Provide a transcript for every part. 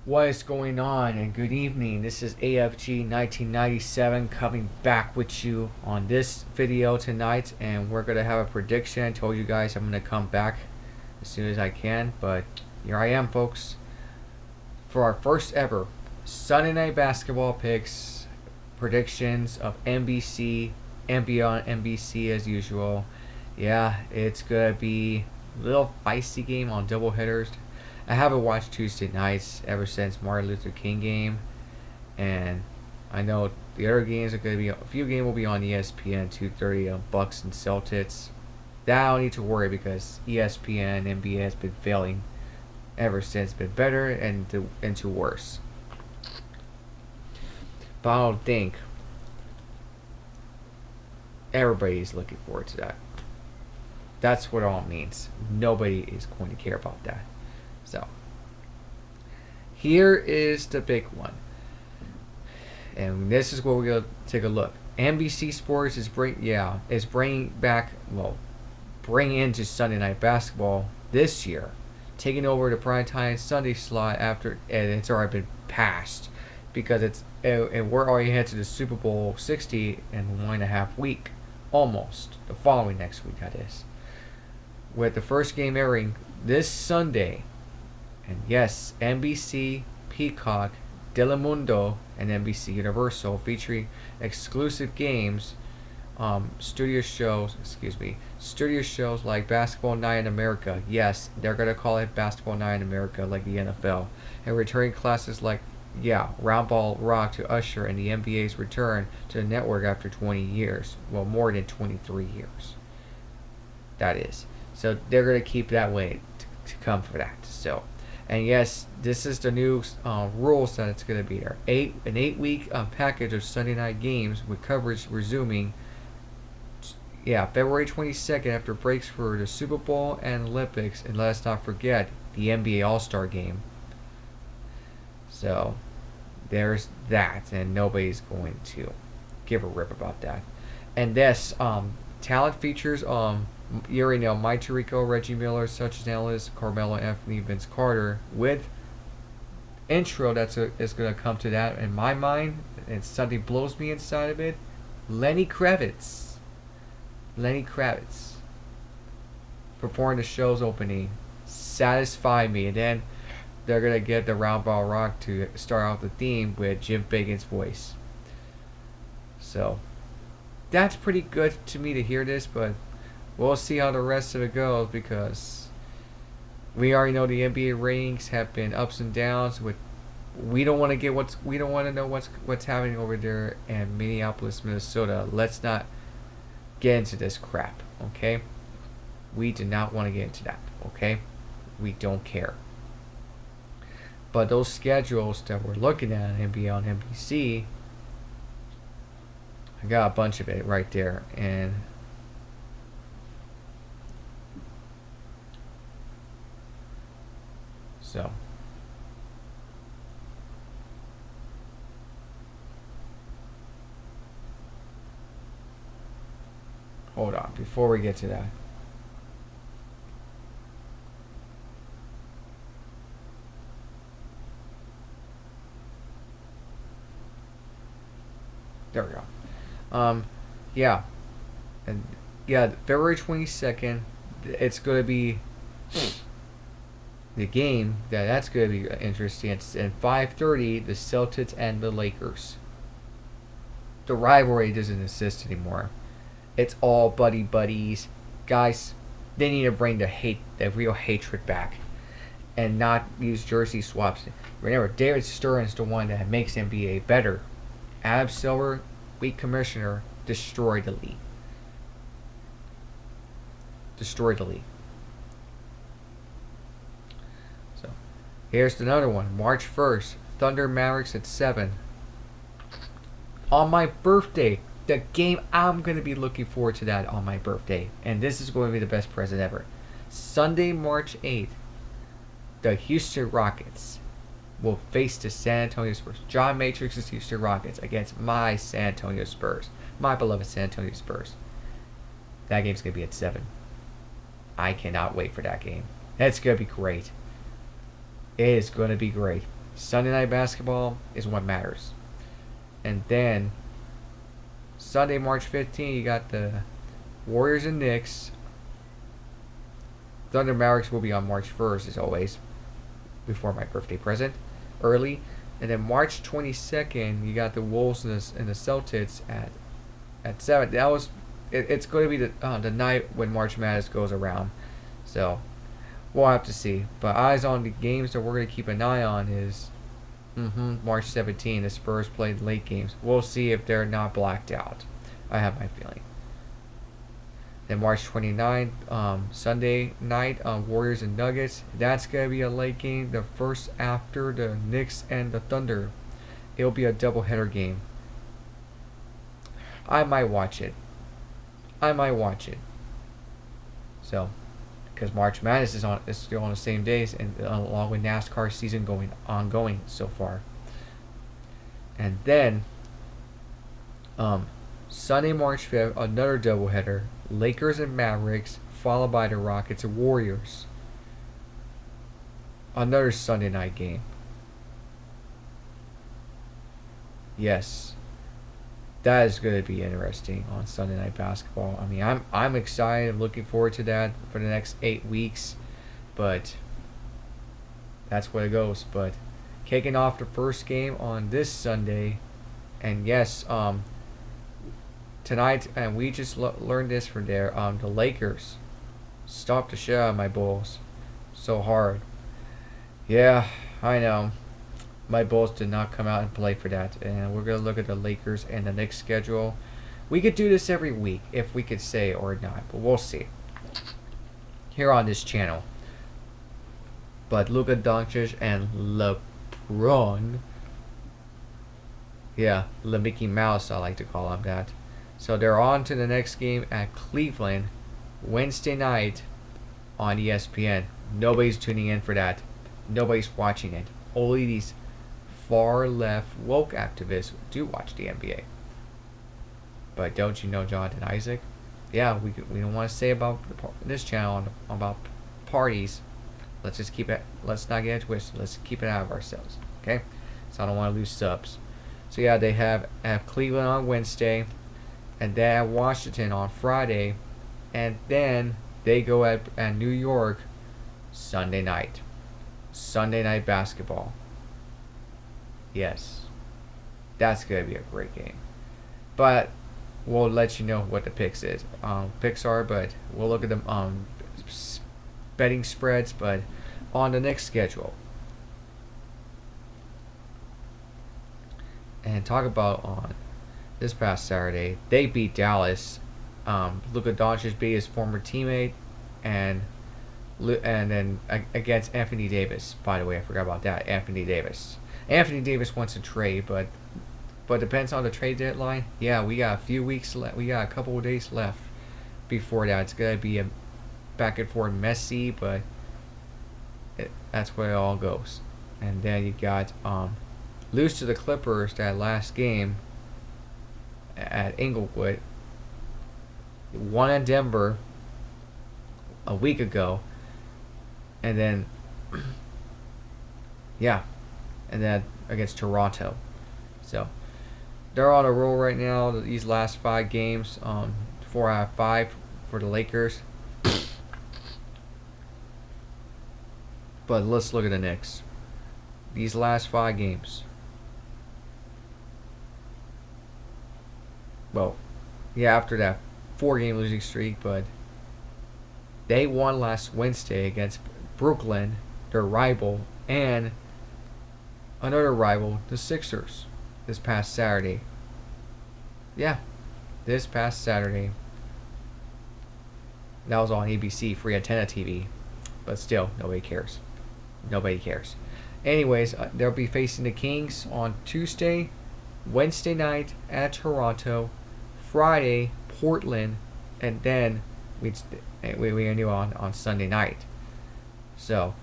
What is going on, and good evening. This is AFG 1997 coming back with you on this video tonight, and we're going to have a prediction. I told you guys I'm going to come back as soon as I can, but here I am, folks, for our first ever Sunday night basketball picks, predictions of NBC and beyond NBC as usual. Yeah, it's going to be a little feisty game on double headers. I haven't watched Tuesday nights ever since Martin Luther King game, and I know the other games are going to be, a few games will be on ESPN 2:30 on Bucks and Celtics. That I don't need to worry because ESPN and NBA has been failing ever since, been better and to worse. But I don't think everybody's looking forward to that. That's what it all means. Nobody is going to care about that. So, here is the big one. And this is where we're going to take a look. NBC Sports is bringing into Sunday Night Basketball this year, taking over the primetime Sunday slot after, and it's already been passed because and we're already headed to the Super Bowl 60 in 1.5 weeks, almost the following next week, that is, with the first game airing this Sunday. And yes, NBC, Peacock, Telemundo, and NBC Universal featuring exclusive games, studio shows like Basketball Night in America. Yes, they're going to call it Basketball Night in America like the NFL. And returning classes like, Round Ball Rock to usher in the NBA's return to the network after 20 years. Well, more than 23 years. That is. So they're going to keep that way to come for that. So. And yes, this is the new rules that it's going to be there. An 8-week package of Sunday night games with coverage resuming, February 22nd after breaks for the Super Bowl and Olympics. And let's not forget the NBA All-Star Game. So there's that, and nobody's going to give a rip about that. And this talent features you already know Mike Tirico, Reggie Miller, such as analysts Carmelo Anthony, Vince Carter, with intro is going to come to that in my mind, and something blows me inside of it. Lenny Kravitz performing the show's opening, satisfy me, and then they're going to get the Round Ball Rock to start off the theme with Jim Bacon's voice. So that's pretty good to me to hear this, but we'll see how the rest of it goes because we already know the NBA ratings have been ups and downs. We don't want to know what's happening over there in Minneapolis, Minnesota. Let's not get into this crap, okay? We do not want to get into that, okay? We don't care. But those schedules that we're looking at in NBA on NBC, I got a bunch of it right there, and so hold on before we get to that. There we go. February 22nd, it's going to be the game that's going to be interesting. It's at 5:30, the Celtics and the Lakers. The rivalry doesn't exist anymore. It's all buddies. Guys, they need to bring the real hatred back and not use jersey swaps. Remember, David Stern's the one that makes NBA better. Adam Silver, weak commissioner, destroyed the league. So, here's another one. March 1st, Thunder Mavericks at 7. On my birthday, the game I'm going to be looking forward to that on my birthday. And this is going to be the best present ever. Sunday, March 8th, the Houston Rockets will face the San Antonio Spurs. John Matrix's Houston Rockets against my San Antonio Spurs. My beloved San Antonio Spurs. That game's going to be at 7. I cannot wait for that game. That's going to be great. It is going to be great. Sunday night basketball is what matters. And then Sunday, March 15th, you got the Warriors and Knicks. Thunder Mavericks will be on March 1st, as always, before my birthday present, early. And then March 22nd, you got the Wolves and the Celtics at 7. It's going to be the night when March Madness goes around. So we'll have to see. But eyes on the games that we're going to keep an eye on is March 17th. The Spurs play late games. We'll see if they're not blacked out. I have my feeling. Then March 29th, Sunday night, Warriors and Nuggets. That's going to be a late game. The first after the Knicks and the Thunder. It'll be a doubleheader game. I might watch it. So, because March Madness is still on the same days, and along with NASCAR season ongoing so far. And then, Sunday, March 5th, another doubleheader. Lakers and Mavericks, followed by the Rockets and Warriors. Another Sunday night game. Yes. That is going to be interesting on Sunday night basketball. I mean, I'm excited. I'm looking forward to that for the next 8 weeks. But that's where it goes. But kicking off the first game on this Sunday. And yes, tonight, and we just learned this from there. The Lakers stopped the shit out of my Bulls so hard. Yeah, I know. My Bulls did not come out and play for that. And we're going to look at the Lakers and the Knicks schedule. We could do this every week if we could say or not, but we'll see. Here on this channel. But Luka Doncic and LeBron. Yeah, the Mickey Mouse, I like to call him that. So they're on to the next game at Cleveland, Wednesday night on ESPN. Nobody's tuning in for that. Nobody's watching it. Only these far left woke activists do watch the NBA. But don't you know Jonathan Isaac? Yeah, we don't want to say about this channel about parties. Let's just keep it. Let's not get into it. Let's keep it out of ourselves. Okay? So I don't want to lose subs. So yeah, they have Cleveland on Wednesday. And then at Washington on Friday, and then they go at New York Sunday night. Sunday night basketball. Yes. That's going to be a great game. But we'll let you know what the picks are, but we'll look at the betting spreads, but on the next schedule. And talk about on this past Saturday, they beat Dallas. Luka Doncic beat his former teammate, and then against Anthony Davis. By the way, I forgot about that. Anthony Davis wants to trade, but depends on the trade deadline. Yeah, we got a few weeks left. We got a couple of days left before that. It's gonna be a back and forth messy, but that's where it all goes. And then you got lose to the Clippers that last game at Inglewood. Won in Denver a week ago, and then yeah, and then against Toronto. So they're on a roll right now. These last 5 games, 4 out of 5 for the Lakers. But let's look at the Knicks. These last 5 games. Well, yeah, after that 4-game losing streak, but they won last Wednesday against Brooklyn, their rival, and another rival, the Sixers, this past Saturday. Yeah, this past Saturday. That was on ABC, free antenna TV, but still, nobody cares. Nobody cares. Anyways, they'll be facing the Kings on Tuesday, Wednesday night at Toronto, Friday, Portland, and then we end on Sunday night. So,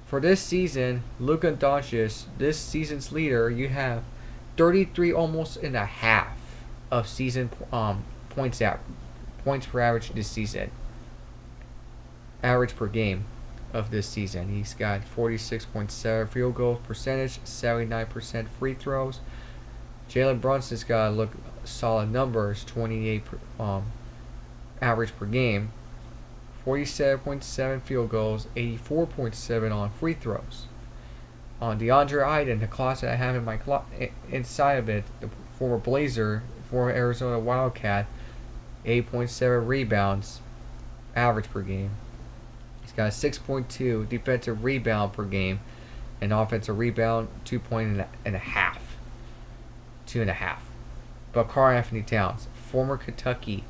for this season, Luka Doncic, this season's leader, you have 33 almost and a half of season points per average this season. Average per game of this season. He's got 46.7 field goal percentage, 79% free throws. Jalen Brunson's got to look solid numbers, 28 average per game, 47.7 field goals, 84.7 on free throws. On DeAndre Ayton, the class that I have in my inside of it, the former Blazer, former Arizona Wildcat, 8.7 rebounds average per game. He's got a 6.2 defensive rebound per game, and offensive rebound 2.5. 2.5. But Karl Anthony-Towns, former Kentucky,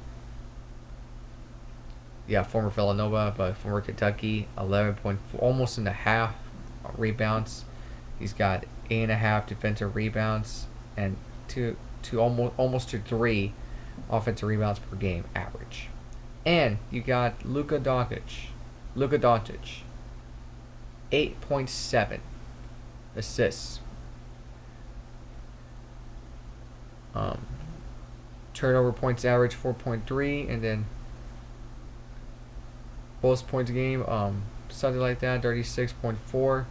former Villanova, but former Kentucky, 11 almost and a half rebounds. He's got 8.5 defensive rebounds and almost to 3 offensive rebounds per game average. And you got Luka Doncic, 8.7 assists. Turnover points average 4.3, and then bonus points a game, something like that, 36.4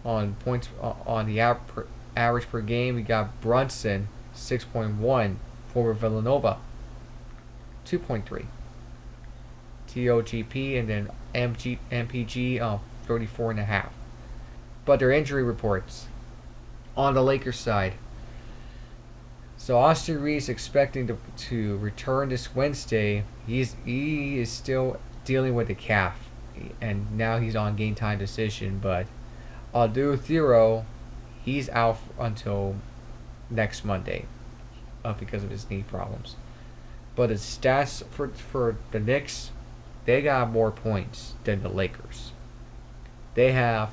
on points on the average per game. We got Brunson, 6.1, former Villanova, 2.3. TOGP, and then MPG, 34.5. But their injury reports on the Lakers side. So Austin Reeves expecting to return this Wednesday. He is still dealing with the calf, and now he's on game time decision. But Aldo Thero, he's out until next Monday, because of his knee problems. But his stats for the Knicks, they got more points than the Lakers. They have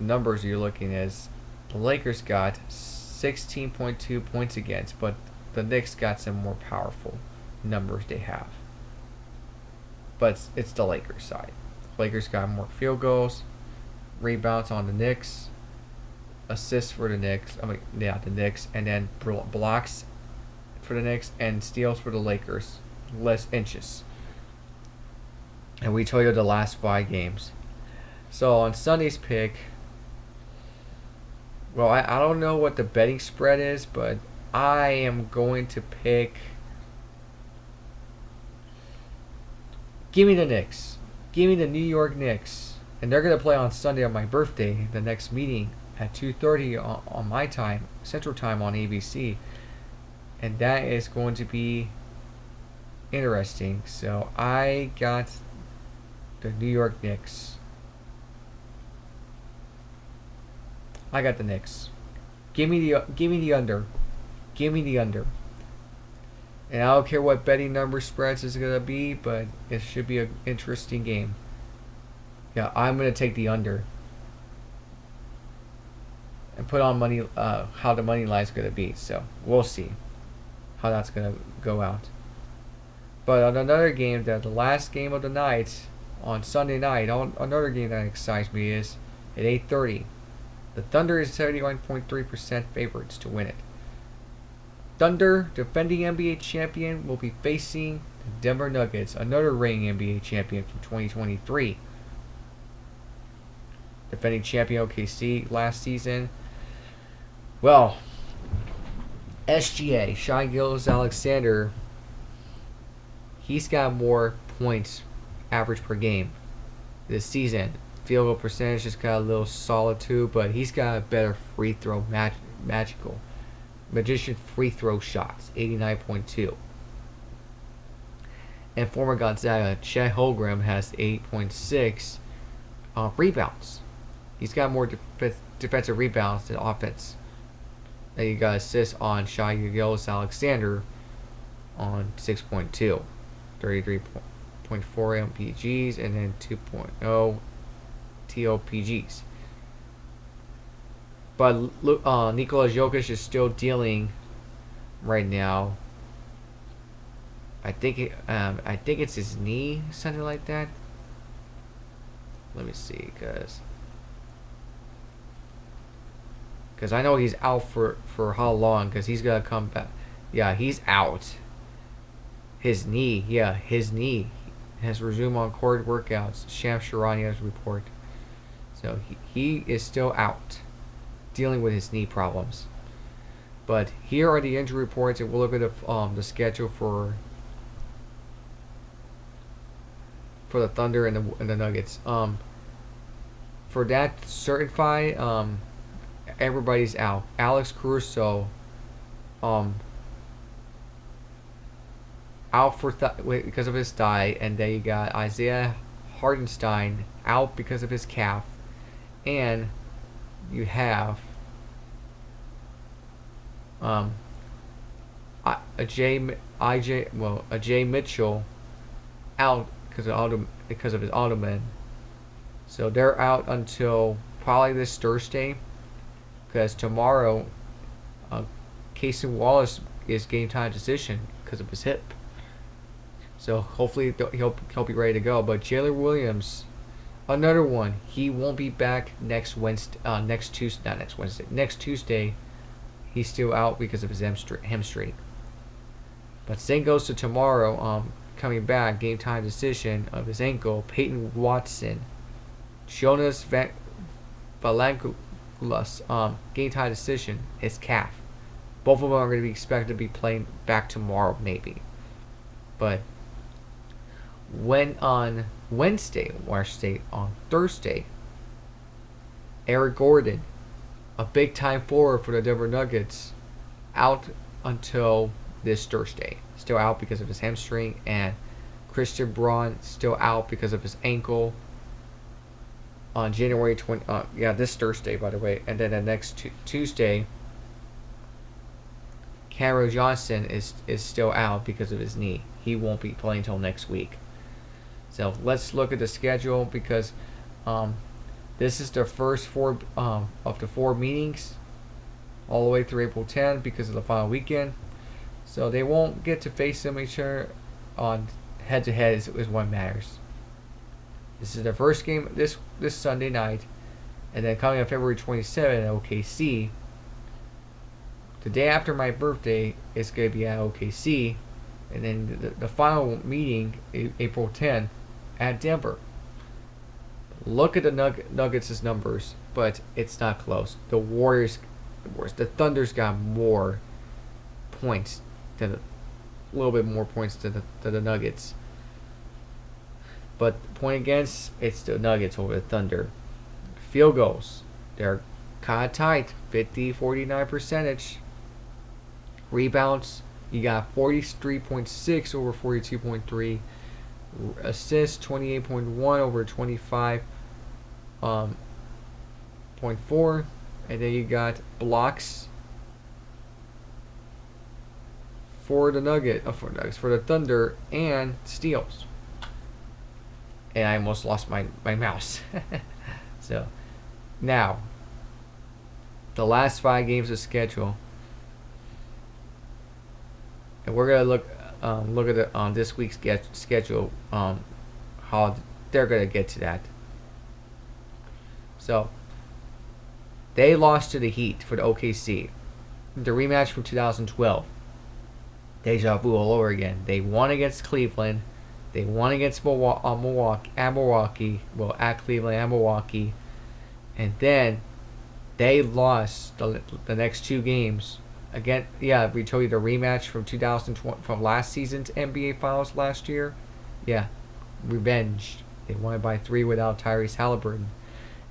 numbers you're looking at. The Lakers got 16.2 points against, but the Knicks got some more powerful numbers they have. But it's the Lakers side. Lakers got more field goals, rebounds on the Knicks, assists for the Knicks. The Knicks, and then blocks for the Knicks and steals for the Lakers. Less inches. And we told you the last 5 games. So on Sunday's pick, well, I don't know what the betting spread is, but I am going to pick. Give me the Knicks. Give me the New York Knicks. And they're going to play on Sunday on my birthday, the next meeting at 2:30 on my time, Central Time on ABC. And that is going to be interesting. So I got the New York Knicks. I got the Knicks. Give me the under. Give me the under. And I don't care what betting number spreads is gonna be, but it should be an interesting game. Yeah, I'm gonna take the under. And put on money how the money line is gonna be. So we'll see how that's gonna go out. But on another game, the last game of the night on Sunday night, another game that excites me is at 8:30. The Thunder is 71.3% favorites to win it. Thunder, defending NBA champion, will be facing the Denver Nuggets, another reigning NBA champion from 2023. Defending champion OKC last season. Well, SGA, Shai Gilgeous-Alexander, he's got more points average per game this season. Field goal percentage just got a little solid too, but he's got a better free throw magician free throw shots, 89.2. And former Gonzaga, Chet Holmgren, has 8.6 rebounds. He's got more defensive rebounds than offense. And you got assists on Shai Gilgeous-Alexander on 6.2, 33.4 MPGs, and then 2.0 TOPGs. But Nikola Jokic is still dealing right now. I think it's his knee, something like that. Let me see, because I know he's out for how long, because he's gonna come back. Yeah, he's out. His knee, has resumed on court workouts. Shams Charania report. So he is still out, dealing with his knee problems. But here are the injury reports, and we'll look at the schedule for the Thunder and the Nuggets. For that certified, everybody's out. Alex Caruso, out because of his thigh, and then you got Isaiah Hartenstein out because of his calf, and you have a Jay Mitchell out because of his Ottoman. So they're out until probably this Thursday, because tomorrow Casey Wallace is game time decision because of his hip. So hopefully he'll be ready to go. But Jalen Williams, another one, he won't be back next Tuesday. He's still out because of his hamstring. But same goes to tomorrow. Coming back, game time decision of his ankle. Peyton Watson, Jonas Valanciunas, game time decision, his calf. Both of them are going to be expected to be playing back tomorrow, maybe. But when on Thursday, Eric Gordon, a big time forward for the Denver Nuggets, out until this Thursday. Still out because of his hamstring, and Christian Braun still out because of his ankle on January 20. This Thursday, by the way. And then the next Tuesday, Cameron Johnson is still out because of his knee. He won't be playing until next week. So let's look at the schedule, because this is the first four of the 4 meetings all the way through April 10 because of the final weekend. So they won't get to face each other on head-to-head is what matters. This is the first game this Sunday night, and then coming on February 27 at OKC. The day after my birthday is going to be at OKC, and then the final meeting April 10 at Denver. Look at the Nuggets' numbers, but it's not close. The Thunder's got more points than a little bit more points than the Nuggets. But point against, it's the Nuggets over the Thunder. Field goals, they're kind of tight, 50-49 percentage. Rebounds, you got 43.6 over 42.3. Assists, 28.1 over 25.4. And then you got blocks for the for the Thunder, and steals. And I almost lost my mouse. So now the last 5 games of schedule, and we're gonna look at it on this week's schedule, how they're gonna get to that. So they lost to the Heat for the OKC, the rematch from 2012. Deja vu all over again. They won against Cleveland. They won against Milwaukee. Well, at Cleveland and Milwaukee. And then they lost the next 2 games. Again, yeah, we told you the rematch from 2020, from last season's NBA Finals last year. Yeah, revenge. They won by 3 without Tyrese Halliburton.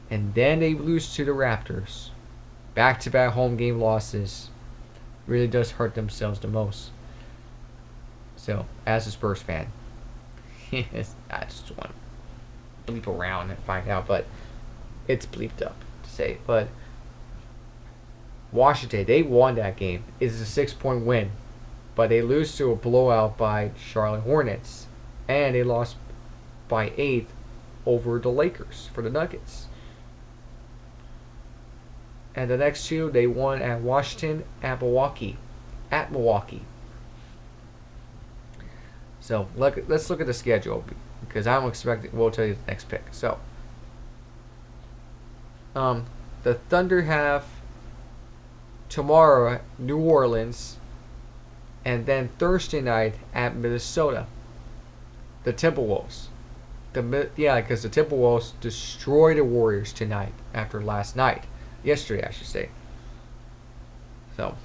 And then they lose to the Raptors. Back-to-back home game losses. Really does hurt themselves the most. So, as a Spurs fan, I just want to bleep around and find out, but it's bleeped up to say. But Washington, they won that game. It's a 6-point win, but they lose to a blowout by Charlotte Hornets, and they lost by 8 over the Lakers for the Nuggets. And the next 2, they won at Washington, at Milwaukee. So let's look at the schedule, because I'm expecting. We'll tell you the next pick. So the Thunder have tomorrow New Orleans, and then Thursday night at Minnesota. The Timberwolves. Because the Timberwolves destroyed the Warriors tonight after last night. Yesterday, I should say. So.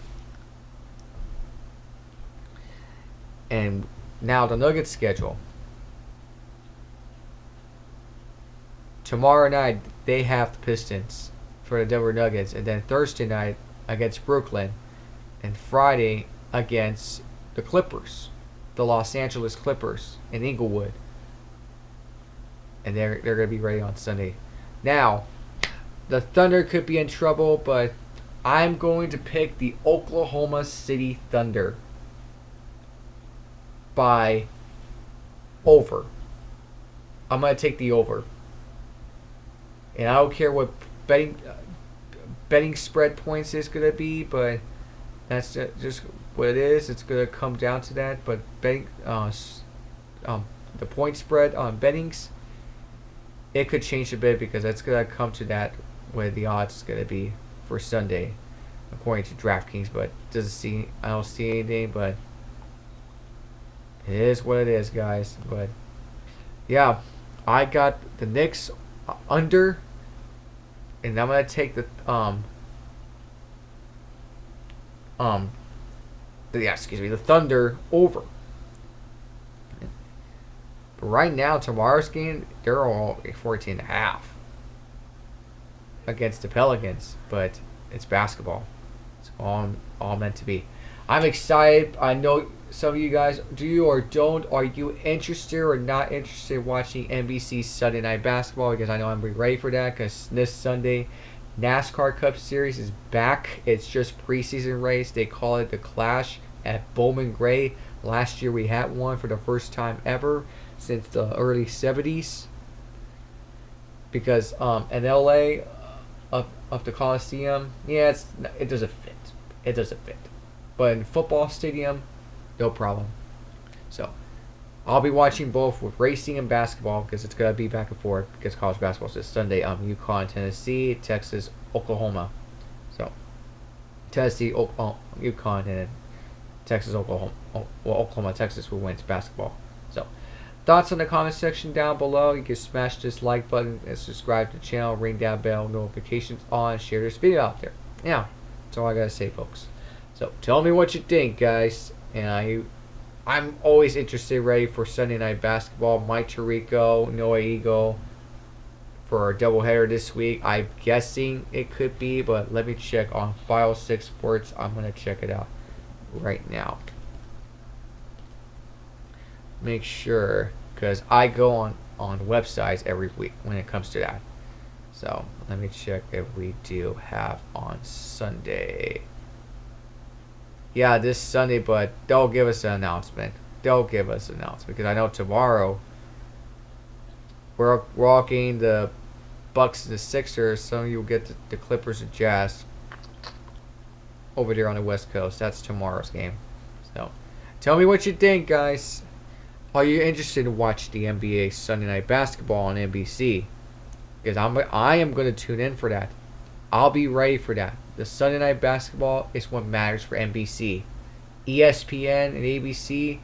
And now the Nuggets schedule. Tomorrow night, they have the Pistons for the Denver Nuggets. And then Thursday night against Brooklyn. And Friday against the Clippers. The Los Angeles Clippers in Inglewood. And they're going to be ready on Sunday. Now, the Thunder could be in trouble, but I'm going to pick the Oklahoma City Thunder by over. I'm going to take the over. And I don't care what betting spread points is going to be, but that's just what it is. It's going to come down to that. But betting, the point spread on bettings, it could change a bit because it's going to come to that where the odds is going to be for Sunday, according to DraftKings. But I don't see anything, but it is what it is, guys. But yeah, I got the Knicks under, and I'm going to take the the Thunder over. But right now, tomorrow's game, they're all 14.5 against the Pelicans, but it's basketball. It's all meant to be. I'm excited. I know some of you guys, do you or don't? Are you interested or not interested in watching NBC Sunday Night Basketball? Because I know I'm ready for that, because this Sunday, NASCAR Cup Series is back. It's just preseason race. They call it the Clash at Bowman Gray. Last year we had one for the first time ever since the early 70s. Because in LA, of the Coliseum, yeah, it doesn't fit. It doesn't fit. But in football stadium, no problem. So I'll be watching both with racing and basketball, because it's going to be back and forth, because college basketball is this Sunday. UConn, Tennessee, Texas, Oklahoma. So Tennessee, UConn, and Texas, Oklahoma. Oklahoma, Texas who wins basketball. So thoughts in the comment section down below. You can smash this like button and subscribe to the channel. Ring that bell, notifications on, share this video out there. Yeah, that's all I got to say, folks. So tell me what you think, guys. And I'm always interested, ready for Sunday Night Basketball. Mike Tirico, Noah Eagle for our doubleheader this week. I'm guessing it could be, but let me check on File 6 Sports. I'm going to check it out right now. Make sure, because I go on websites every week when it comes to that. So let me check if we do have on Sunday. Yeah, this Sunday, but they'll give us an announcement. Because I know tomorrow we're walking the Bucks and the Sixers. Some of you will get the Clippers and Jazz over there on the West Coast. That's tomorrow's game. So tell me what you think, guys. Are you interested to watch the NBA Sunday Night Basketball on NBC? Because I am going to tune in for that. I'll be ready for that. The Sunday Night Basketball is what matters for NBC. ESPN and ABC,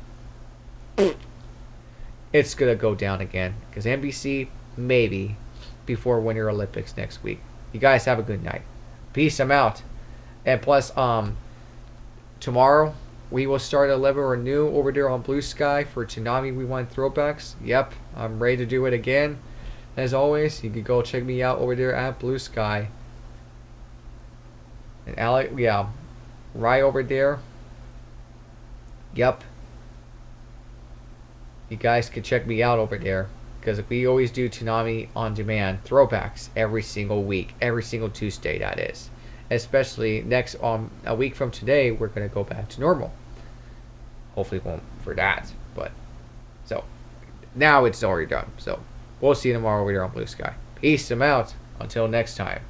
it's going to go down again. Because NBC, maybe, before Winter Olympics next week. You guys have a good night. Peace, I'm out. And plus, tomorrow, we will start a level new over there on Blue Sky for Toonami We Want Throwbacks. Yep, I'm ready to do it again. As always, you can go check me out over there at Blue Sky. And Alec, yeah, right over there. Yep. You guys can check me out over there, because we always do Toonami on demand throwbacks every single week, every single Tuesday, that is. Especially next a week from today, we're gonna go back to normal. Hopefully, won't for that, but so now it's already done. So we'll see you tomorrow over here on Blue Sky. Peace. I'm out. Until next time.